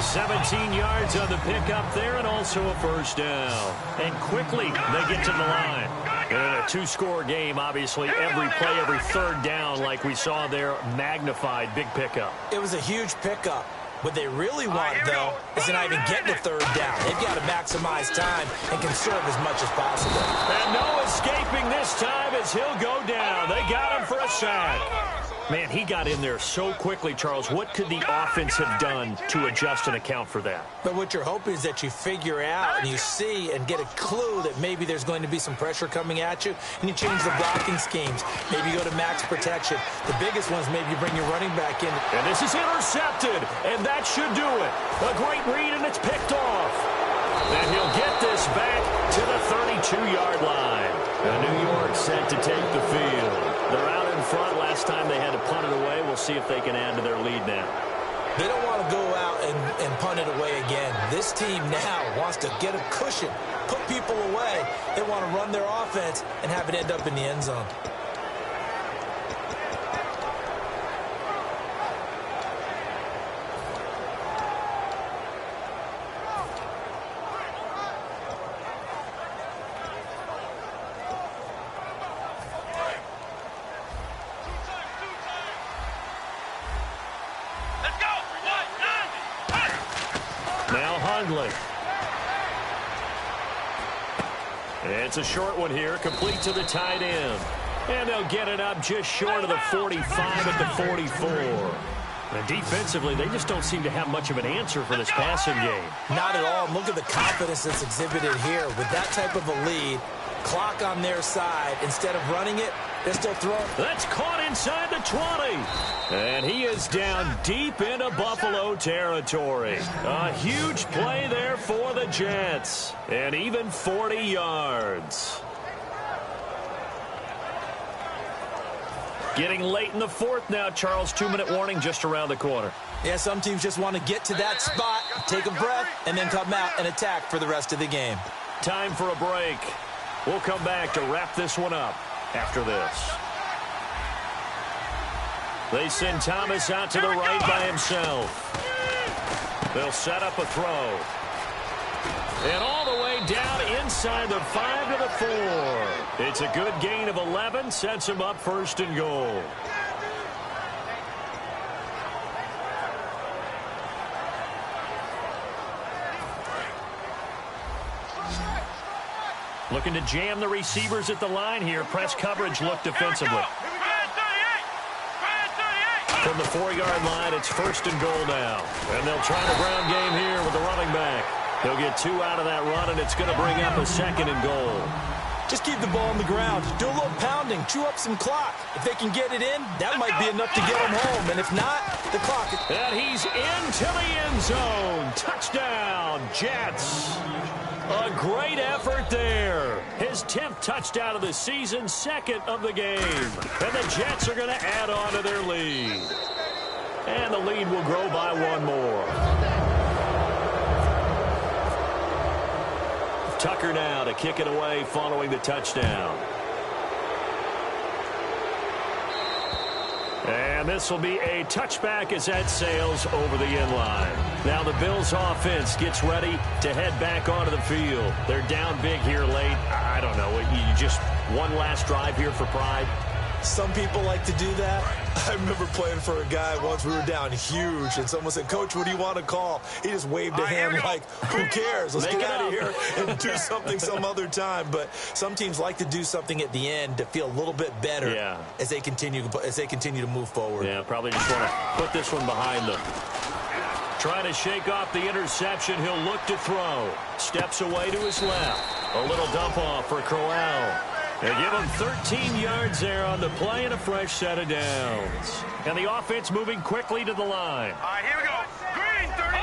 17 yards on the pickup there and also a 1st down. And quickly they get to the line. In a 2-score game, obviously, every play, every 3rd down like we saw there, magnified, big pickup. It was a huge pickup. What they really want, though, is to not even get to 3rd down. They've got to maximize time and conserve as much as possible. And no escaping this time as he'll go down. They got him for a sack. Man, he got in there so quickly, Charles. What could the offense have done to adjust and account for that? But what you're hoping is that you figure out and you see and get a clue that maybe there's going to be some pressure coming at you, and you change the blocking schemes. Maybe you go to max protection. The biggest ones, maybe you bring your running back in. And this is intercepted, and that should do it. A great read, and it's picked off. And he'll get this back to the 32-yard line. And New York set to take the field. They're out in front. Last time they had to punt it away. We'll see if they can add to their lead now. They don't want to go out and punt it away again. This team now wants to get a cushion, put people away. They want to run their offense and have it end up in the end zone. It's a short one here, complete to the tight end. And they'll get it up just short of the 45 at the 44. And defensively, they just don't seem to have much of an answer for this passing game. Not at all. Look at the confidence that's exhibited here. With that type of a lead, clock on their side, instead of running it, they're still throwing. That's caught inside the 20. And he is down deep into Buffalo territory. A huge play there for the Jets. And even 40 yards. Getting late in the 4th now, Charles. 2-minute warning just around the corner. Yeah, some teams just want to get to that spot, take a breath, and then come out and attack for the rest of the game. Time for a break. We'll come back to wrap this one up after this. They send Thomas out to the right by himself. They'll set up a throw. And all the way down inside the 5 to the 4. It's a good gain of 11. Sets him up 1st and goal. Looking to jam the receivers at the line here. Press coverage look defensively. From the 4-yard line, it's 1st and goal now. And they'll try the ground game here with the running back. They'll get 2 out of that run, and it's going to bring up a 2nd and goal. Just keep the ball on the ground. Do a little pounding. Chew up some clock. If they can get it in, that might be enough to get them home. And if not, the clock. And he's into the end zone. Touchdown, Jets. A great effort there. His 10th touchdown of the season, 2nd of the game. And the Jets are going to add on to their lead. And the lead will grow by 1 more. Tucker now to kick it away following the touchdown. And this will be a touchback as that sails over the end line. Now the Bills offense gets ready to head back onto the field. They're down big here late. I don't know. You just one last drive here for pride. Some people like to do that. I remember playing for a guy once. We were down huge, and someone said, "Coach, what do you want to call?" He just waved a hand like, "Who cares? Let's get out of here and do something some other time." But some teams like to do something at the end to feel a little bit better as they continue to move forward. Yeah, probably just want to put this one behind them. Trying to shake off the interception. He'll look to throw. Steps away to his left. A little dump off for Crowell. They give him 13 yards there on the play and a fresh set of downs. And the offense moving quickly to the line. All right, here we go. Green, 30.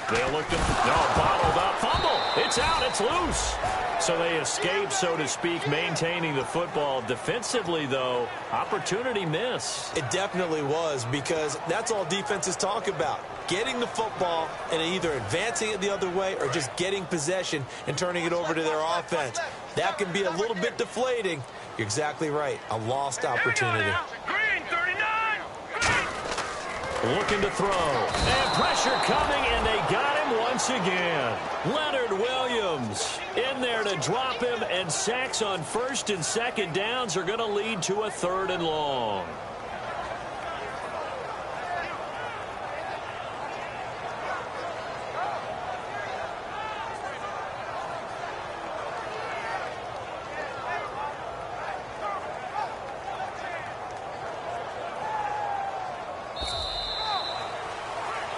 Over. They'll look to... bottled up. Fumble. It's out. It's loose. So they escape, so to speak, maintaining the football. Defensively, though, opportunity miss. It definitely was, because that's all defenses talk about. Getting the football and either advancing it the other way or just getting possession and turning it over to their offense. That can be a little bit deflating. You're exactly right. A lost opportunity. Green, 39. Looking to throw. And pressure coming, and they got him once again. Leonard Williams in there to drop him, and sacks on 1st and 2nd downs are going to lead to a 3rd and long.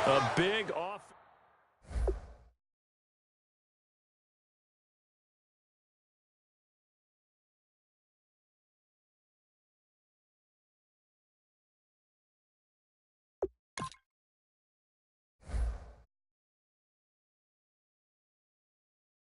A big